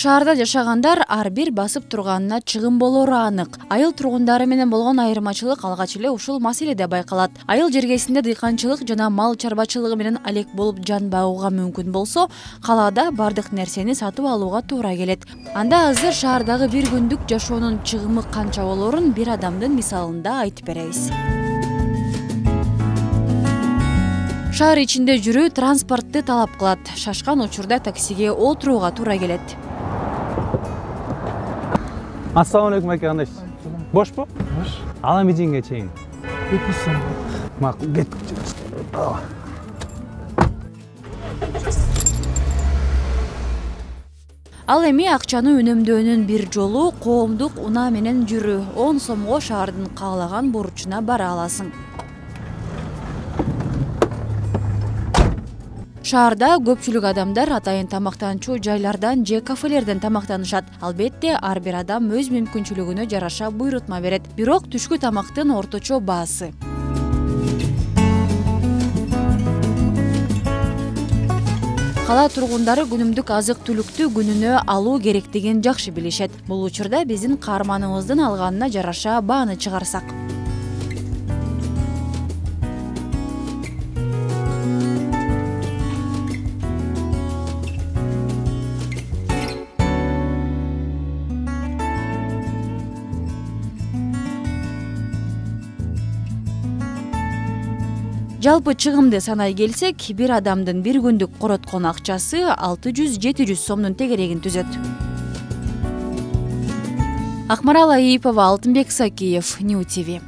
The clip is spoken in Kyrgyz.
Шаарда жашагандар ар бир басып турганына чыгым болору анык. Айыл тургундары менен болгон айырмачылык алгач эле ушул маселеде байкалат. Айыл жергесинде дыйканчылык жана мал чарбачылыгы менен алек болуп жан багууга мүмкүн болсо, калаада бардык нерсени сатып алууга туура келет. Анда азыр шаардагы бир күндүк жашоонун чыгымы канча болорун бир адамдын мисалында айтып беребиз. Шаар ичинде жүрүү транспортты талап кылат. Шашкан учурда таксиге отурууга туура келет. Assalamu alaikum aka, qandaysiz? Bosh bu? Bosh. Alamijinga cheyin. 200 so'm. Ma'qul, get. Ал эми акчаны үнөмдөөнүн бир жолу коомдук унаа менен жүрүү. 10 сомго шаардын каалаган бурчуна бара аласың. Шаарда көпчүлүк адамдар атайын тамактанчу жайлардан же кафелерден тамактанышат. Албетте, ар бир адам өз мүмкүнчүлүгүнө жараша буйрутма берет. Бирок түшкү тамактын орточо баасы. Кала тургундары күнүмдүк азык-түлүктү күнүнө алуу керектигин жакшы билишет. Бул учурда биздин каарманыбыздын алганына жараша бааны чыгарсак. Жалпы чыгымды санай келсек, бир адамдын бир күндүк короткон акчасы 600-700 сомдун тегерегин түзөт. Акмарал Аипова, Алтынбек Сакиев, Нью ТВ.